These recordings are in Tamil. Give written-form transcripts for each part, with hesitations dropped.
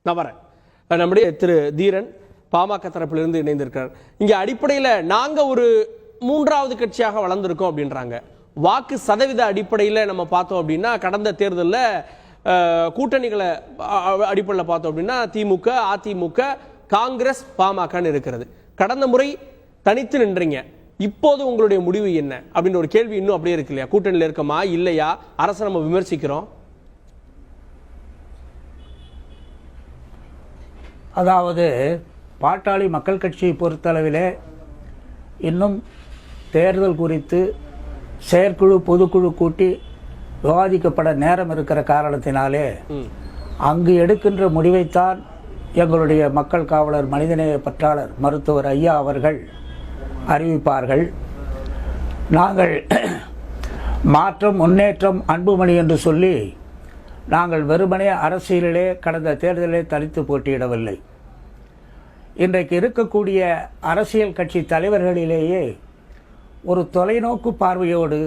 நான் வரேன். நம்முடைய திரு தீரன் பாமக தரப்பிலிருந்து இணைந்திருக்கிறார். இங்க அடிப்படையில் நாங்க ஒரு மூன்றாவது கட்சியாக வளர்ந்திருக்கோம் அப்படின்றாங்க. வாக்கு சதவீத அடிப்படையில் நம்ம பார்த்தோம் அப்படின்னா கடந்த தேர்தலில் கூட்டணிகளை அடிப்படையில் பார்த்தோம் அப்படின்னா திமுக, அதிமுக, காங்கிரஸ், பாமகன்னு இருக்கிறது. கடந்த முறை தனித்து நின்றீங்க. இப்போது உங்களுடைய முடிவு என்ன அப்படின்ற ஒரு கேள்வி இன்னும் அப்படியே இருக்கு இல்லையா? கூட்டணியில் இருக்கமா இல்லையா? அரசை நம்ம விமர்சிக்கிறோம். அதாவது பாட்டாளி மக்கள் கட்சியை பொறுத்தளவிலே இன்னும் தேர்தல் குறித்து செயற்குழு பொதுக்குழு கூட்டி விவாதிக்கப்பட நேரம் இருக்கிற காரணத்தினாலே அங்கு எடுக்கின்ற முடிவைத்தான் எங்களுடைய மக்கள் காவலர் மனிதநேய பற்றாளர் மருத்துவர் ஐயா அவர்கள் அறிவிப்பார்கள். நாங்கள் மாற்றம், முன்னேற்றம், அன்புமணி என்று சொல்லி நாங்கள் வெறுமனே அரசியலிலே கடந்த தேர்தலிலே தனித்து போட்டியிடவில்லை. இன்றைக்கு இருக்கக்கூடிய அரசியல் கட்சி தலைவர்களிலேயே ஒரு தொலைநோக்கு பார்வையோடு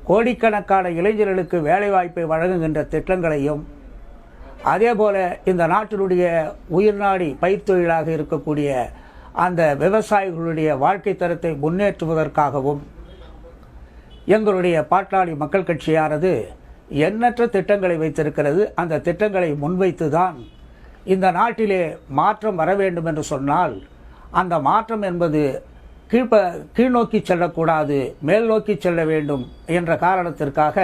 கோடிக்கணக்கான இளைஞர்களுக்கு வேலைவாய்ப்பை வழங்குகின்ற திட்டங்களையும், அதேபோல இந்த நாட்டினுடைய உயிர்நாடி பயிர் தொழிலாக இருக்கக்கூடிய அந்த விவசாயிகளுடைய வாழ்க்கை தரத்தை முன்னேற்றுவதற்காகவும் எங்களுடைய பாட்டாளி மக்கள் கட்சியானது எண்ணற்ற திட்டங்களை வைத்திருக்கிறது. அந்த திட்டங்களை முன்வைத்துதான் இந்த நாட்டிலே மாற்றம் வர வேண்டும் என்று சொன்னால் அந்த மாற்றம் என்பது கீழ்நோக்கி செல்லக்கூடாது, மேல் நோக்கி செல்ல வேண்டும் என்ற காரணத்திற்காக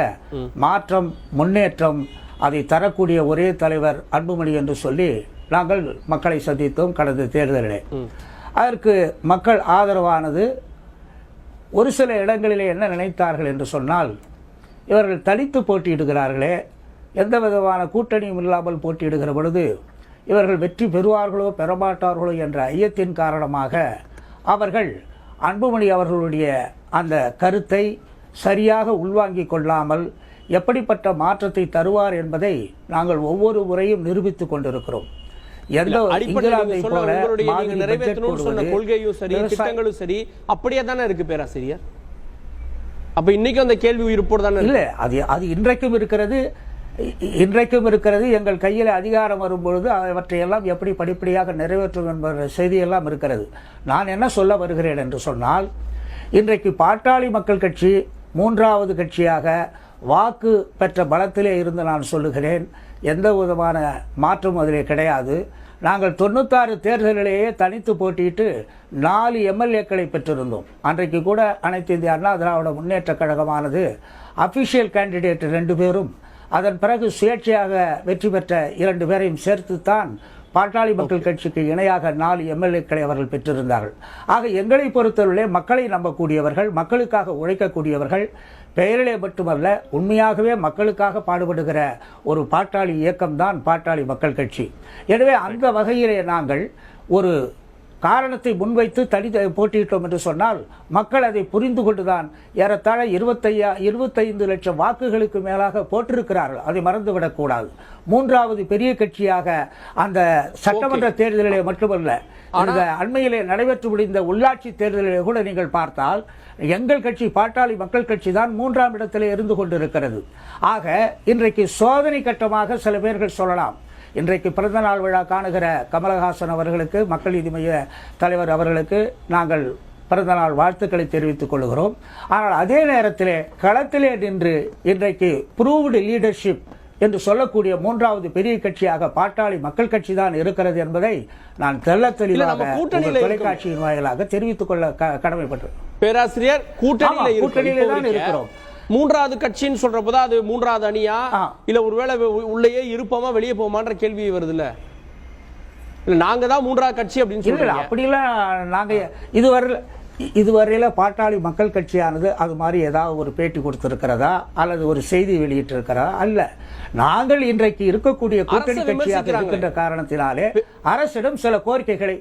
மாற்றம், முன்னேற்றம் அதை தரக்கூடிய ஒரே தலைவர் அன்புமணி என்று சொல்லி நாங்கள் மக்களை சந்தித்தோம் கடந்த தேர்தலிலே. அதற்கு மக்கள் ஆதரவானது. ஒரு சில இடங்களிலே என்ன நினைத்தார்கள் என்று சொன்னால், இவர்கள் தனித்து போட்டியிடுகிறார்களே, எந்த விதமான கூட்டணியும் இல்லாமல் போட்டியிடுகிற பொழுது இவர்கள் வெற்றி பெறுவார்களோ பெறமாட்டார்களோ என்ற ஐயத்தின் காரணமாக அவர்கள் அன்புமணி அவர்களுடைய அந்த கருத்தை சரியாக உள்வாங்கிக் கொள்ளாமல் எப்படிப்பட்ட மாற்றத்தை தருவார் என்பதை நாங்கள் ஒவ்வொரு முறையும் நிரூபித்துக் கொண்டிருக்கிறோம். கொள்கையும் சரி, திட்டங்களும் சரி அப்படியே தானே இருக்கு பேராசிரியர். அப்ப இன்னைக்கும் அந்த கேள்வி உயிர்ப்போடு தானே இல்ல, அது இன்றைக்கும் இருக்கிறது. எங்கள் கையில் அதிகாரம் வரும்பொழுது அவற்றையெல்லாம் எப்படி படிப்படியாக நிறைவேற்றும் என்ற செய்தியெல்லாம் இருக்கிறது. நான் என்ன சொல்ல வருகிறேன் என்று சொன்னால், இன்றைக்கு பாட்டாளி மக்கள் கட்சி மூன்றாவது கட்சியாக வாக்கு பெற்ற பலத்திலே இருந்து நான் சொல்லுகிறேன், எந்த விதமான மாற்றம் அதிலே கிடையாது. நாங்கள் 96 தேர்தலிலேயே தனித்து போட்டியிட்டு 4 எம்எல்ஏக்களை பெற்றிருந்தோம். அன்றைக்கு கூட அனைத்து இந்திய அண்ணா திராவிட முன்னேற்ற கழகமானது அபிஷியல் கேண்டிடேட் 2 பேரும், அதன் பிறகு சுயேட்சையாக வெற்றி பெற்ற 2 பேரையும் சேர்த்துத்தான் பாட்டாளி மக்கள் கட்சிக்கு இணையாக 4 எம்எல்ஏக்களை அவர்கள் பெற்றிருந்தார்கள். ஆக எங்களை பொறுத்தவரை மக்களை நம்பக்கூடியவர்கள், மக்களுக்காக உழைக்கக்கூடியவர்கள், பெயரிலே மட்டுமல்ல உண்மையாகவே மக்களுக்காக பாடுபடுகிற ஒரு பாட்டாளி இயக்கம்தான் பாட்டாளி மக்கள் கட்சி. எனவே அந்த வகையிலே நாங்கள் ஒரு காரணத்தை முன்வைத்து போட்டியிட்டோம் என்று சொன்னால் மக்கள் அதை புரிந்து கொண்டுதான் ஏறத்தாழ 25 லட்சம் வாக்குகளுக்கு மேலாக போட்டிருக்கிறார்கள். அதை மறந்துவிடக்கூடாது. மூன்றாவது பெரிய கட்சியாக அந்த சட்டமன்ற தேர்தலிலே மட்டுமல்ல, அந்த அண்மையிலே நடைபெற்று முடிந்த உள்ளாட்சி தேர்தலிலே கூட நீங்கள் பார்த்தால் எங்கள் கட்சி பாட்டாளி மக்கள் கட்சி தான் 3ஆம் இடத்திலே இருந்து கொண்டிருக்கிறது. ஆக இன்றைக்கு சோதனை கட்டமாக சில பேர்கள் சொல்லலாம். இன்றைக்கு பிறந்தநாள் விழா காணுகிற கமலஹாசன் அவர்களுக்கு, மக்கள் நீதி மைய தலைவர் அவர்களுக்கு நாங்கள் பிறந்தநாள் வாழ்த்துக்களை தெரிவித்துக் கொள்கிறோம். ஆனால் அதே நேரத்திலே களத்திலே நின்று இன்றைக்கு ப்ரூவ்டு லீடர்ஷிப் என்று சொல்லக்கூடிய மூன்றாவது பெரிய கட்சியாக பாட்டாளி மக்கள் கட்சி தான் இருக்கிறது என்பதை நான் தெள்ள தெளிவாக தொலைக்காட்சியின் வாயிலாக தெரிவித்துக் கொள்ள கடமைப்பட்டேன். பேராசிரியர், கூட்டணியிலே தான் இருக்கிறோம். மூன்றாவது கட்சின்னு சொல்றப்போ அது மூன்றாவது அணியா இல்ல ஒருவேளை உள்ளேயே இருப்போமா வெளியே போமான்ற கேள்வி வருது இல்ல? நாங்க தான் மூன்றாவது கட்சி அப்படின்னு சொல்லல. அப்படிலாம் நாங்க இதுவரையில பாட்டாளி மக்கள் கட்சியானது அது மாதிரி ஏதாவது ஒரு பேட்டி கொடுத்திருக்கிறதா அல்லது ஒரு செய்தி வெளியிட்டு இருக்கிறதா? அல்ல. நாங்கள் இன்றைக்கு இருக்கக்கூடிய கூட்டணி கட்சியாக இருக்கின்ற காரணத்தினாலே அரசிடம் சில கோரிக்கைகளை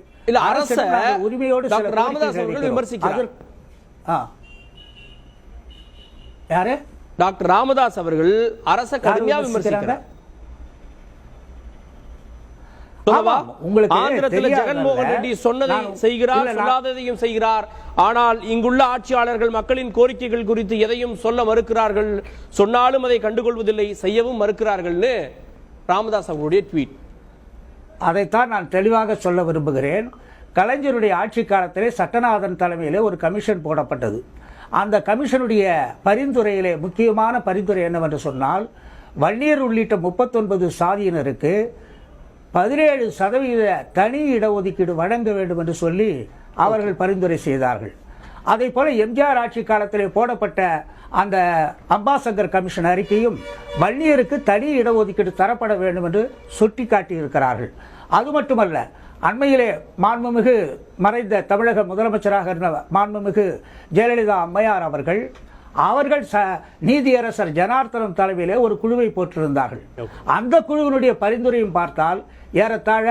உரிமையோடு ராமதாஸ் அவர்கள் விமர்சிக்கிறார். யாரு? டாக்டர் ராமதாஸ் அவர்கள் அரச கடுமையா விமர்சிக்கிறார். ஆந்திரத்தில் ஜெகன்மோகன் ரெட்டி சொன்னதை செய்கிறார், சொல்லாததையும் செய்கிறார். ஆனால் இங்குள்ள ஆட்சியாளர்கள் மக்களின் கோரிக்கைகள் குறித்து எதையும் சொல்ல மறுக்கிறார்கள், சொன்னாலும் அதை கண்டுகொள்வதில்லை, செய்யவும் மறுக்கிறார்கள்னு ராமதாஸ் அவர்களுடைய ட்வீட். அதைத்தான் நான் தெளிவாக சொல்ல விரும்புகிறேன். கலைஞருடைய ஆட்சி காலத்திலே சட்டநாதன் தலைமையிலே ஒரு கமிஷன் போடப்பட்டது. அந்த கமிஷனுடைய பரிந்துரையிலே முக்கியமான பரிந்துரை என்னவென்று சொன்னால், வன்னியர் உள்ளிட்ட 39 சாதியினருக்கு 17% தனி இடஒதுக்கீடு வழங்க வேண்டும் என்று சொல்லி அவர்கள் பரிந்துரை செய்தார்கள். அதே போல எம்ஜிஆர் ஆட்சி காலத்திலே போடப்பட்ட அந்த அம்பாசங்கர் கமிஷன் அறிக்கையும் வன்னியருக்கு தனி இடஒதுக்கீடு தரப்பட வேண்டும் என்று சுட்டிக்காட்டி இருக்கிறார்கள். அது மட்டுமல்ல, அண்மையிலே மாண்புமிகு மறைந்த தமிழக முதலமைச்சராக இருந்த மாண்புமிகு ஜெயலலிதா அம்மையார் அவர்கள் நீதியரசர் ஜனார்த்தனம் தலைமையிலே ஒரு குழுவை போட்டிருந்தார்கள். அந்த குழுவினுடைய பரிந்துரையும் பார்த்தால் ஏறத்தாழ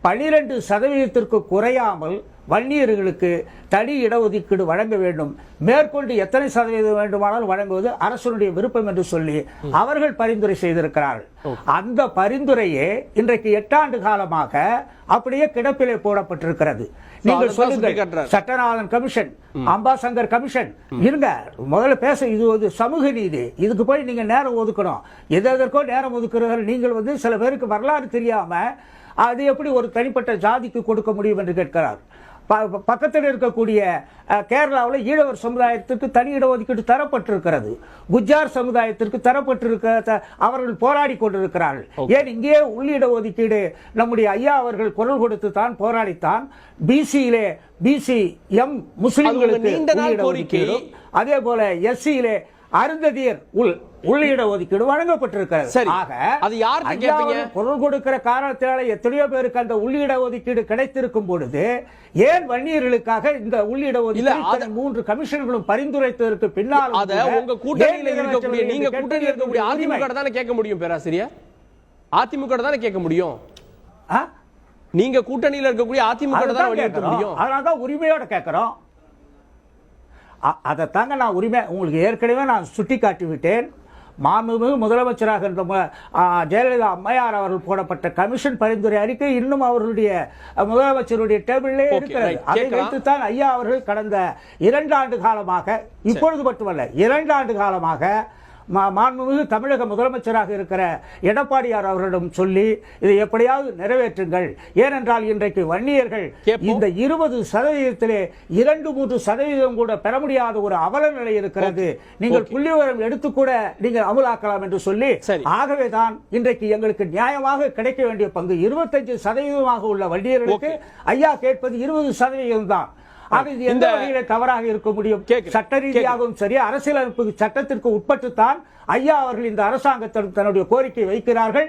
12% குறையாமல் வன்னியர்களுக்கு தனி இடஒதுக்கீடு வழங்க வேண்டும், மேற்கொண்டு எத்தனை சதவீதம் வேண்டுமானால் வழங்குவது அரசனுடைய விருப்பம் என்று சொல்லி அவர்கள் பரிந்துரை செய்திருக்கிறார்கள். அந்த பரிந்துரையே இன்றைக்கு 8 ஆண்டு காலமாக அப்படியே கிடப்பிலே போடப்பட்டிருக்கிறது. நீங்கள் சொல்லுங்கள், சட்டநாதன் கமிஷன், அம்பாசங்கர் கமிஷன், இருங்க முதல்ல பேச. இது ஒரு சமூக நீதி, இதுக்கு போய் நீங்க நேரம் ஒதுக்கணும். எதற்கோ நேரம் ஒதுக்குறீர்கள். நீங்கள் சில பேருக்கு வரலாறு தெரியாம அது எப்படி ஒரு தனிப்பட்ட ஜாதிக்கு கொடுக்க முடியும் என்று கேட்கிறார். பக்கத்தில் இருக்கக்கூடிய கேரளாவில் ஈழவர் சமுதாயத்திற்கு தனி இடஒதுக்கீடு தரப்பட்டிருக்கிறது. குஜ்ஜார் சமுதாயத்திற்கு தரப்பட்டிருக்க அவர்கள் போராடி கொண்டிருக்கிறார்கள். ஏன் இங்கே உள்ளிட ஒதுக்கீடு நம்முடைய ஐயா அவர்கள் குரல் கொடுத்து தான் போராடித்தான் பிசியிலே பிசிஎம் முஸ்லிம்களுக்கு, அதே போல எஸ்சியிலே அருந்ததியர் உள்ளிட ஒதுக்கீடு வழங்கப்பட்டிருக்கிறது. குரல் கொடுக்கிற காரணத்தினால எத்தனையோ பேருக்கு அந்த உள்ளிட ஒதுக்கீடு கிடைத்திருக்கும் பொழுது ஏன் வன்னியர்களுக்காக இந்த உள்ளிட ஒதுக்கீடு 3 கமிஷன்களும் பரிந்துரைத்ததற்கு பின்னால் உங்க கூட்டணியில் இருக்கக்கூடிய நீங்க கூட்டணியில் இருக்கக்கூடிய அதிமுக தானே கேட்க முடியும் பேராசிரியர்? அதிமுக தானே கேட்க முடியும். நீங்க கூட்டணியில் இருக்கக்கூடிய அதிமுக தான் வலியுறுத்த முடியும். அதனாலதான் உரிமையோட கேட்கிறோம். அதைத்தாங்க நான் உரிமை உங்களுக்கு ஏற்கனவே நான் சுட்டி காட்டி விட்டேன். மாண்புமிகு முதலமைச்சராக இருந்த ஜெயலலிதா அம்மையார் அவர்கள் போடப்பட்ட கமிஷன் பரிந்துரை அறிக்கை இன்னும் அவர்களுடைய முதலமைச்சருடைய டேபிளிலே இருக்கிறது. அதை வைத்துத்தான் ஐயா அவர்கள் கடந்த 2 ஆண்டு காலமாக, இப்பொழுது மட்டுமல்ல 2 ஆண்டு காலமாக மாண்புமிகு தமிழக முதலமைச்சராக இருக்கிற எடப்பாடியார் அவர்களிடம் சொல்லி இதை எப்படியாவது நிறைவேற்றுங்கள். ஏனென்றால் இன்றைக்கு வன்னியர்கள் இந்த 20% 2-3% கூட பெற முடியாத ஒரு அவல நிலை இருக்கிறது. நீங்கள் புள்ளிவிவரம் எடுத்து கூட நீங்கள் அமலாக்கலாம் என்று சொல்லி, ஆகவேதான் இன்றைக்கு எங்களுக்கு நியாயமாக கிடைக்க வேண்டிய பங்கு 25% உள்ள வன்னியர்களுக்கு ஐயா கேட்பது 20% தான். எந்த வகையில தவறாக இருக்க முடியும்? சட்ட ரீதியாகவும் சரி, அரசியலமைப்பு சட்டத்திற்கு உட்பட்டுத்தான் ஐயா அவர்கள் இந்த அரசாங்கத்திடம் தன்னுடைய கோரிக்கை வைக்கிறார்கள்.